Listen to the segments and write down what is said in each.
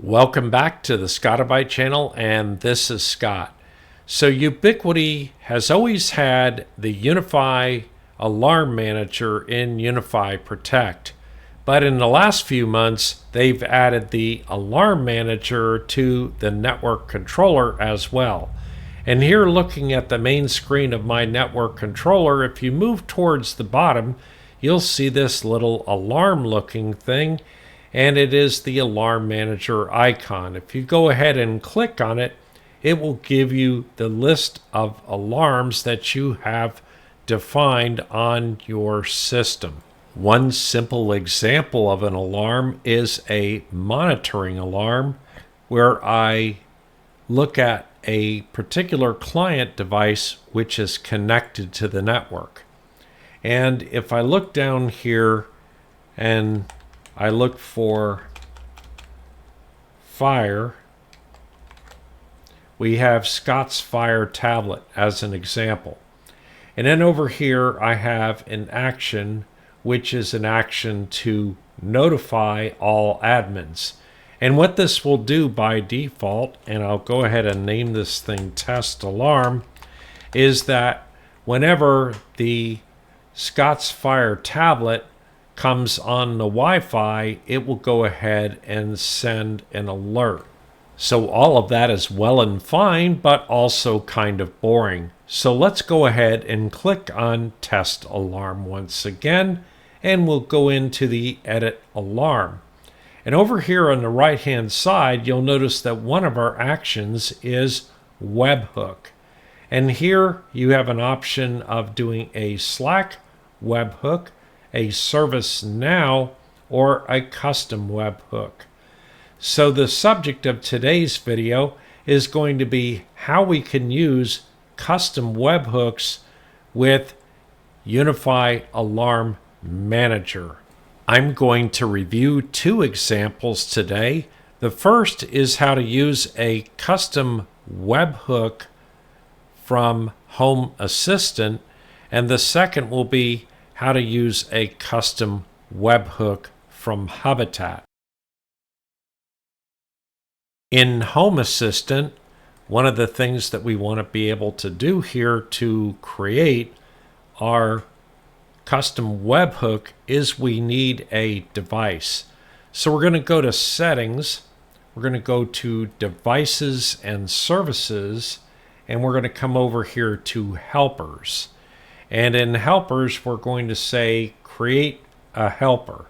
Welcome back to the Scotti-BYTE channel, and this is Scott. So Ubiquiti has always had the Unifi Alarm Manager in Unifi Protect, but in the last few months they've added the Alarm Manager to the network controller as well. And here, looking at the main screen of my network controller, if you move towards the bottom, you'll see this little alarm looking thing, and it is the Alarm Manager icon. If you go ahead and click on it, it will give you the list of alarms that you have defined on your system. One simple example of an alarm is a monitoring alarm, where I look at a particular client device which is connected to the network. And if I look down here and I look for Fire, we have Scott's Fire tablet as an example. And then over here I have an action, which is an action to notify all admins. And what this will do by default, and I'll go ahead and name this thing Test Alarm, is that whenever the Scott's Fire tablet comes on the Wi-Fi, it will go ahead and send an alert. So all of that is well and fine, but also kind of boring. So let's go ahead and click on Test Alarm once again, and we'll go into the Edit Alarm. And over here on the right hand side, you'll notice that one of our actions is Webhook. And here you have an option of doing a Slack webhook, a ServiceNow, or a custom webhook. So the subject of today's video is going to be how we can use custom webhooks with Unifi Alarm Manager. I'm going to review two examples today. The first is how to use a custom webhook from Home Assistant, and the second will be how to use a custom webhook from Hubitat. In Home Assistant, one of the things that we want to be able to do here to create our custom webhook is we need a device. So we're going to go to Settings, we're going to go to Devices and Services, and we're going to come over here to Helpers. And in Helpers, we're going to say Create a Helper.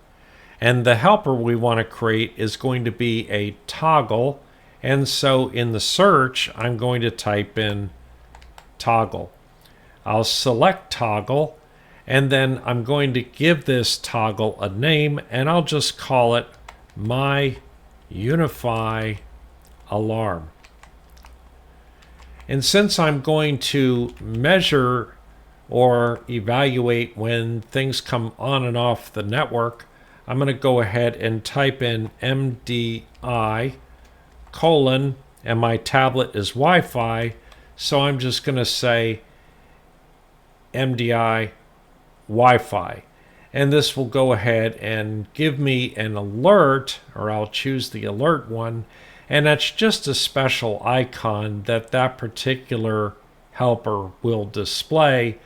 And the helper we want to create is going to be a toggle. And so in the search, I'm going to type in toggle. I'll select toggle, and then I'm going to give this toggle a name, and I'll just call it My Unifi Alarm. And since I'm going to measure or evaluate when things come on and off the network, I'm going to go ahead and type in MDI colon, and my tablet is Wi-Fi, so I'm just going to say MDI Wi-Fi. And this will go ahead and give me an alert, or I'll choose the alert one, and that's just a special icon that particular helper will display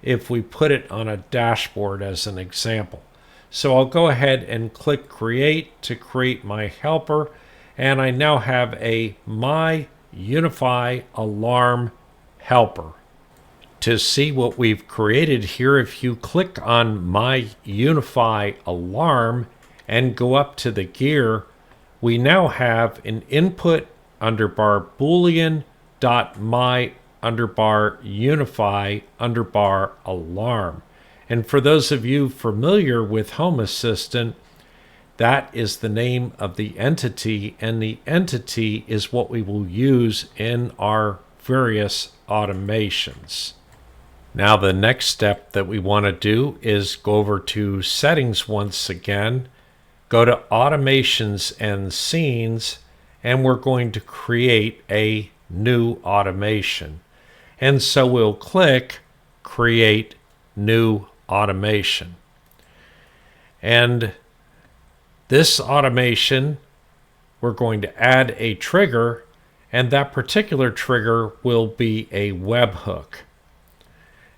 if we put it on a dashboard as an example. So I'll go ahead and click Create to create my helper, and I now have a My Unifi Alarm helper. To see what we've created here, if you click on My Unifi Alarm and go up to the gear, we now have an input underbar boolean dot my underbar unifi underbar alarm. And for those of you familiar with Home Assistant, that is the name of the entity, and the entity is what we will use in our various automations. Now the next step that we want to do is go over to Settings once again, go to Automations and Scenes, and we're going to create a new automation. And so we'll click Create New Automation. And this automation we're going to add a trigger, and that particular trigger will be a webhook.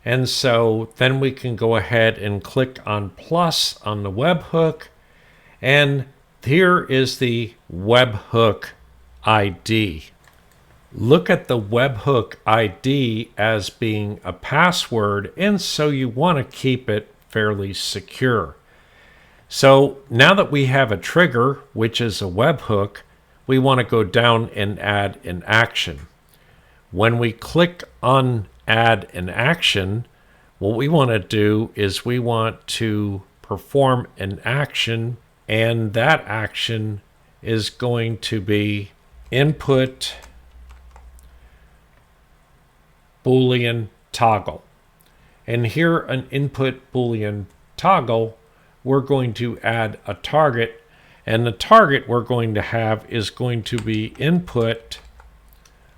And so then we can go ahead and click on plus on the webhook, and here is the webhook ID. Look at the webhook ID as being a password, and so you want to keep it fairly secure. So now that we have a trigger, which is a webhook, we want to go down and add an action. When we click on add an action, what we want to do is we want to perform an action, and that action is going to be input Boolean toggle. And here an input Boolean toggle, we're going to add a target, and the target we're going to have is going to be input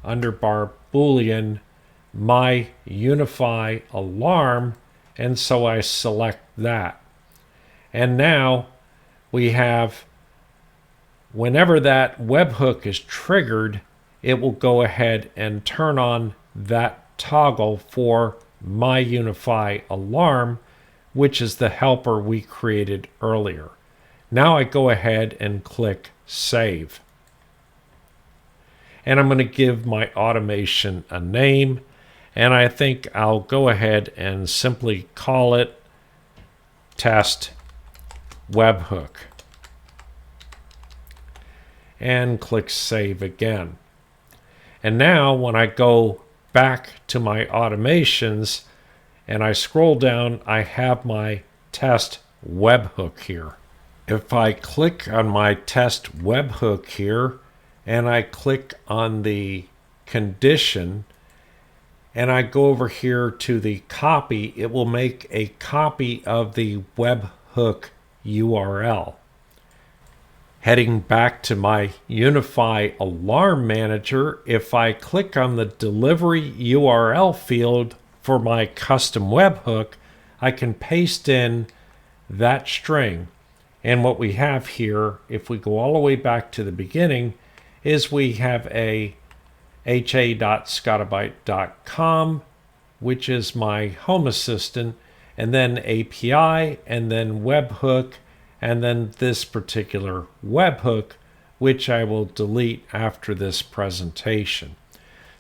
underbar Boolean my Unifi Alarm, and so I select that. And now we have, whenever that webhook is triggered, it will go ahead and turn on that toggle for my Unifi Alarm, which is the helper we created earlier. Now I go ahead and click Save. And I'm going to give my automation a name, and I think I'll go ahead and simply call it Test Webhook. And click Save again. And now when I go back to my automations and I scroll down, I have my test webhook here. If I click on my test webhook here and I click on the condition and I go over here to the copy, it will make a copy of the webhook URL. Heading back to my Unifi Alarm Manager, if I click on the delivery URL field for my custom webhook, I can paste in that string. And what we have here, if we go all the way back to the beginning, is we have a ha.scotti-BYTE.com, which is my home assistant, and then API, and then webhook, and then this particular webhook, which I will delete after this presentation.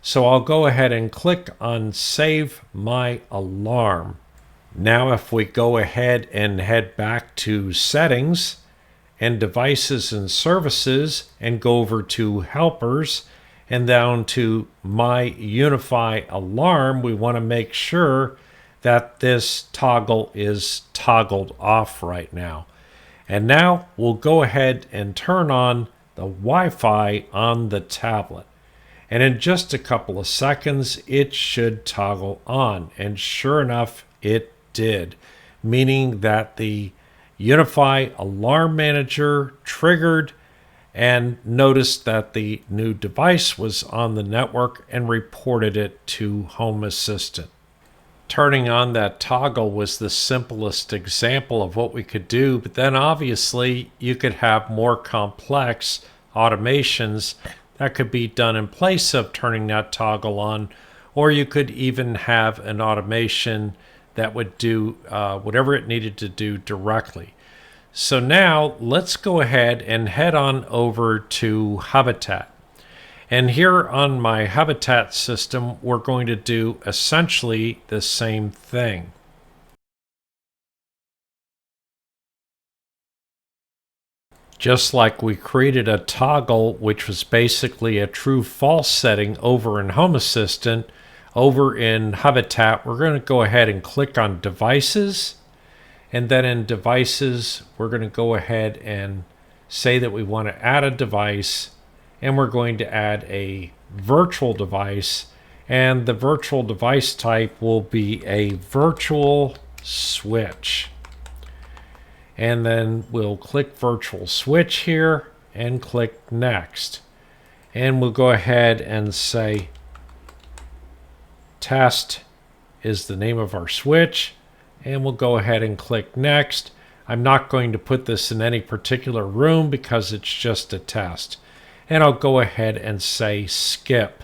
So I'll go ahead and click on Save My Alarm. Now if we go ahead and head back to Settings and Devices and Services and go over to Helpers and down to My Unifi Alarm, we want to make sure that this toggle is toggled off right now. And now we'll go ahead and turn on the Wi-Fi on the tablet. And in just a couple of seconds, it should toggle on. And sure enough, it did, meaning that the Unifi Alarm Manager triggered and noticed that the new device was on the network and reported it to Home Assistant. Turning on that toggle was the simplest example of what we could do, but then obviously you could have more complex automations that could be done in place of turning that toggle on, or you could even have an automation that would do whatever it needed to do directly. So now let's go ahead and head on over to Hubitat. And here on my Hubitat system, we're going to do essentially the same thing. Just like we created a toggle, which was basically a true-false setting over in Home Assistant, over in Hubitat, we're going to go ahead and click on Devices. And then in Devices, we're going to go ahead and say that we want to add a device. And we're going to add a virtual device, and the virtual device type will be a virtual switch. And then we'll click virtual switch here and click next. And we'll go ahead and say test is the name of our switch, and we'll go ahead and click next. I'm not going to put this in any particular room because it's just a test. and I'll go ahead and say skip.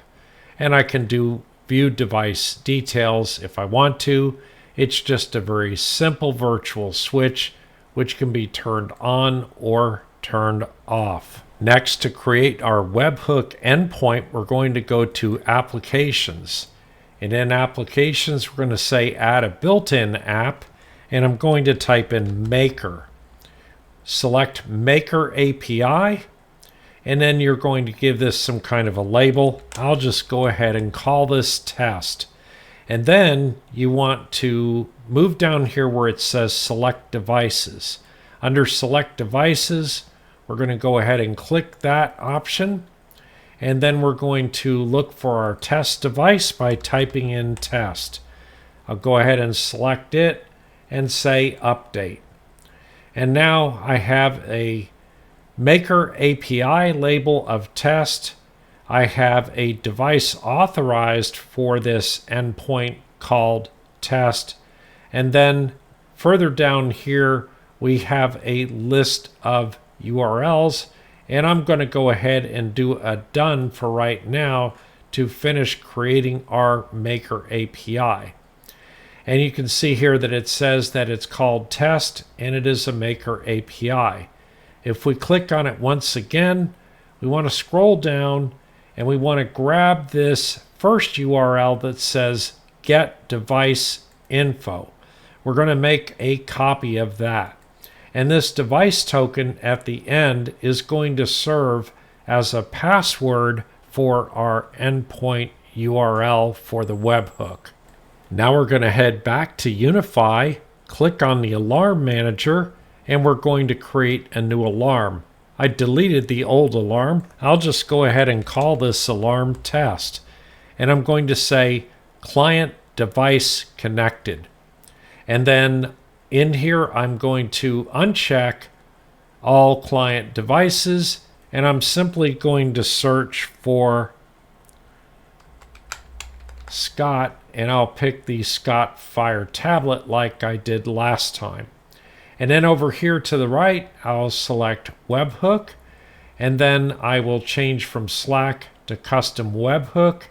And I can do view device details if I want to. It's just a very simple virtual switch which can be turned on or turned off. Next, to create our webhook endpoint, we're going to go to Applications. And in Applications, we're going to say Add a built-in app, and I'm going to type in Maker. Select Maker API, and then you're going to give this some kind of a label. I'll just go ahead and call this Test. And then you want to move down here where it says Select Devices. Under Select Devices, we're going to go ahead and click that option. And then we're going to look for our test device by typing in test. I'll go ahead and select it and say Update. And now I have a Maker API label of test. I have a device authorized for this endpoint called test. And then further down here, we have a list of URLs. And I'm going to go ahead and do a done for right now to finish creating our Maker API. And you can see here that it says that it's called test and it is a Maker API. If we click on it once again, we want to scroll down and we want to grab this first URL that says get device info. We're going to make a copy of that. And this device token at the end is going to serve as a password for our endpoint URL for the webhook. Now we're going to head back to Unifi, click on the Alarm Manager, and we're going to create a new alarm. I deleted the old alarm. I'll just go ahead and call this alarm test. And I'm going to say client device connected. And then in here, I'm going to uncheck all client devices, and I'm simply going to search for Scott, and I'll pick the Scott Fire tablet like I did last time. And then over here to the right, I'll select Webhook, and then I will change from Slack to custom Webhook.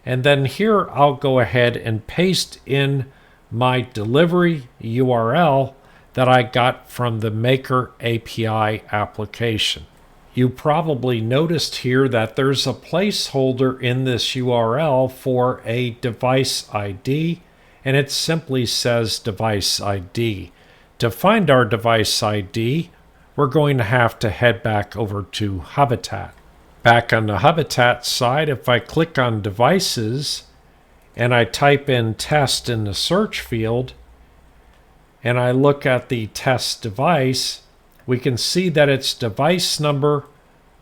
And then here I'll go ahead and paste in my delivery URL that I got from the Maker API application. You probably noticed here that there's a placeholder in this URL for a device ID, and it simply says device ID. To find our device ID, we're going to have to head back over to Hubitat. Back on the Hubitat side, if I click on devices and I type in test in the search field and I look at the test device, we can see that it's device number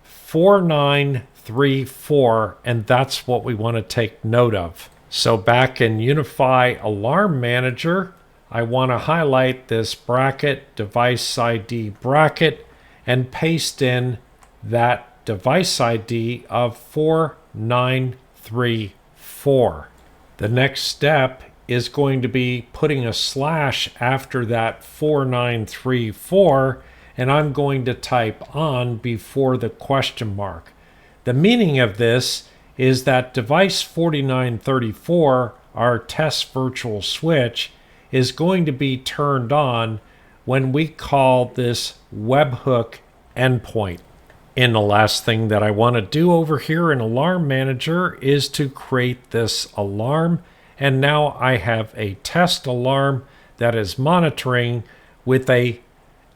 4934, and that's what we want to take note of. So back in Unifi Alarm Manager, I want to highlight this bracket, device ID bracket, and paste in that device ID of 4934. The next step is going to be putting a slash after that 4934, and I'm going to type on before the question mark. The meaning of this is that device 4934, our test virtual switch, is going to be turned on when we call this webhook endpoint. And the last thing that I want to do over here in Alarm Manager is to create this alarm. And now I have a test alarm that is monitoring with a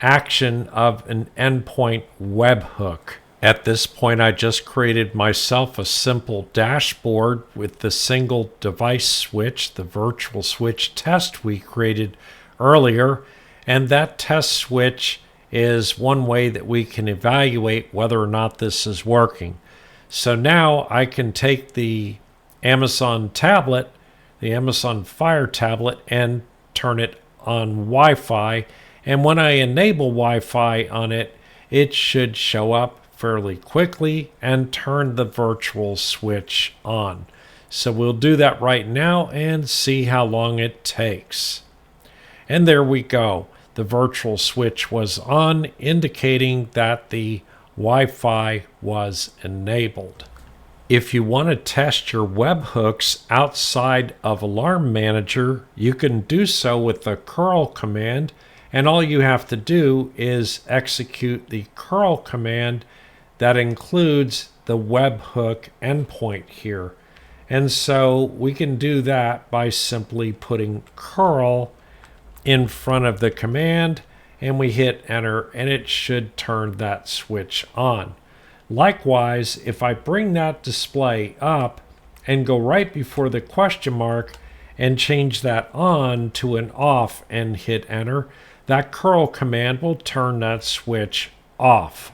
action of an endpoint webhook. At this point, I just created myself a simple dashboard with the single device switch, the virtual switch test we created earlier. And that test switch is one way that we can evaluate whether or not this is working. So now I can take the Amazon tablet, the Amazon Fire tablet, and turn it on Wi-Fi. And when I enable Wi-Fi on it, it should show up fairly quickly and turn the virtual switch on. So we'll do that right now and see how long it takes. And there we go. The virtual switch was on, indicating that the Wi-Fi was enabled. If you want to test your webhooks outside of Alarm Manager, you can do so with the curl command, and all you have to do is execute the curl command that includes the webhook endpoint here. And so we can do that by simply putting curl in front of the command, and we hit enter, and it should turn that switch on. Likewise, if I bring that display up and go right before the question mark and change that on to an off and hit enter, that curl command will turn that switch off.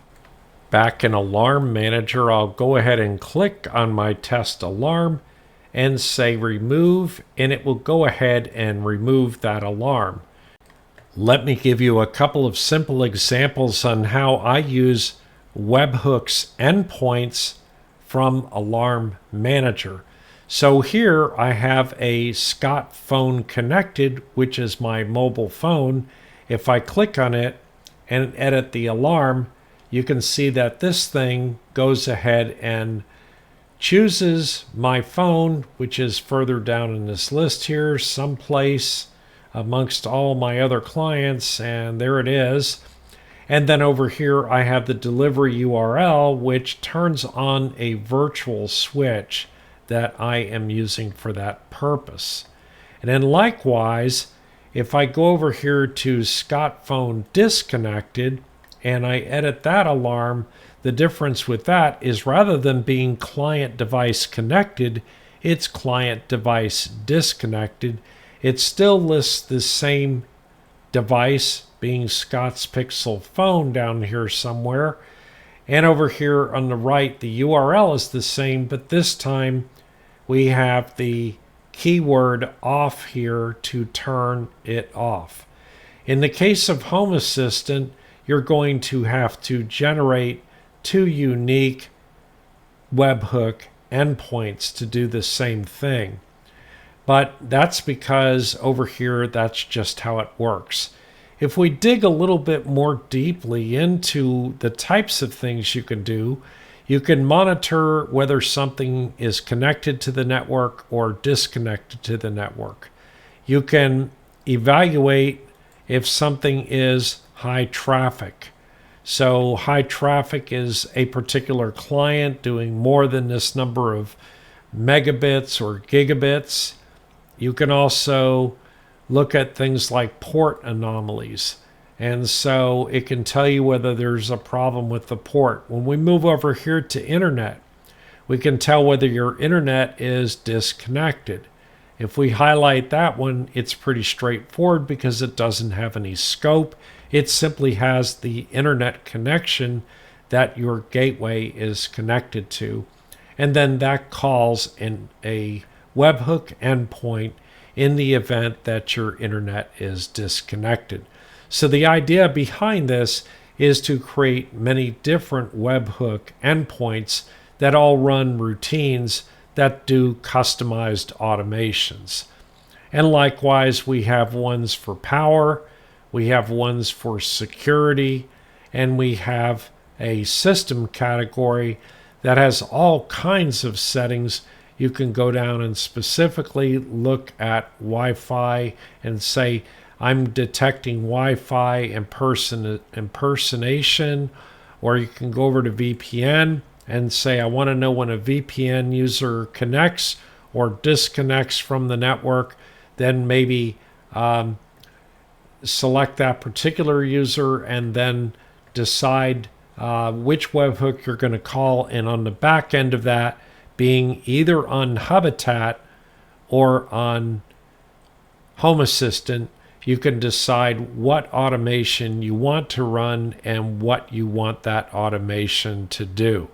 Back in Alarm Manager, I'll go ahead and click on my test alarm and say remove, and it will go ahead and remove that alarm. Let me give you a couple of simple examples on how I use Webhooks endpoints from Alarm Manager. So here I have a Scott phone connected, which is my mobile phone. If I click on it and edit the alarm, you can see that this thing goes ahead and chooses my phone, which is further down in this list here, someplace amongst all my other clients, and there it is. And then over here I have the delivery URL, which turns on a virtual switch that I am using for that purpose. And then likewise, if I go over here to Scott phone disconnected and I edit that alarm, the difference with that is rather than being client device connected, it's client device disconnected. It still lists the same device, being Scott's Pixel phone down here somewhere. And over here on the right, the URL is the same, but this time we have the keyword off here to turn it off. In the case of Home Assistant, you're going to have to generate 2 unique webhook endpoints to do the same thing. But that's because over here, that's just how it works. If we dig a little bit more deeply into the types of things you can do, you can monitor whether something is connected to the network or disconnected to the network. You can evaluate if something is high traffic. So high traffic is a particular client doing more than this number of megabits or gigabits. You can also look at things like port anomalies. And so it can tell you whether there's a problem with the port. When we move over here to internet, we can tell whether your internet is disconnected. If we highlight that one, it's pretty straightforward because it doesn't have any scope. It simply has the internet connection that your gateway is connected to. And then that calls in a webhook endpoint in the event that your internet is disconnected. So the idea behind this is to create many different webhook endpoints that all run routines that do customized automations. And likewise, we have ones for power, we have ones for security, and we have a system category that has all kinds of settings. You can go down and specifically look at Wi-Fi and say, I'm detecting Wi-Fi impersonation, or you can go over to VPN and say, I want to know when a VPN user connects or disconnects from the network. Then maybe select that particular user and then decide which webhook you're going to call. And on the back end of that, being either on Hubitat or on Home Assistant, you can decide what automation you want to run and what you want that automation to do.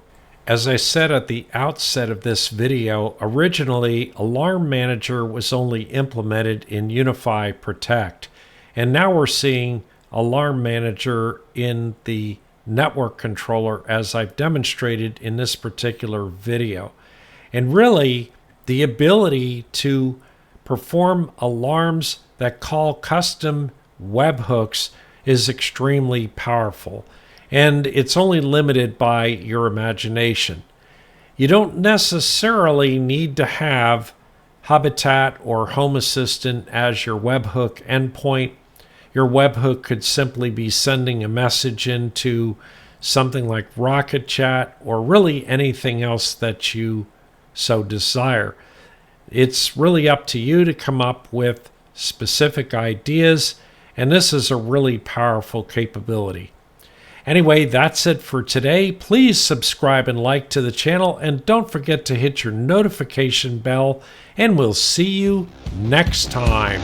As I said at the outset of this video, originally Alarm Manager was only implemented in Unifi Protect, and now we're seeing Alarm Manager in the network controller as I've demonstrated in this particular video. And really, the ability to perform alarms that call custom webhooks is extremely powerful. and it's only limited by your imagination. You don't necessarily need to have Hubitat or Home Assistant as your webhook endpoint. Your webhook could simply be sending a message into something like Rocket Chat or really anything else that you so desire. It's really up to you to come up with specific ideas, and this is a really powerful capability. Anyway, that's it for today. Please subscribe and like to the channel, and don't forget to hit your notification bell, and we'll see you next time.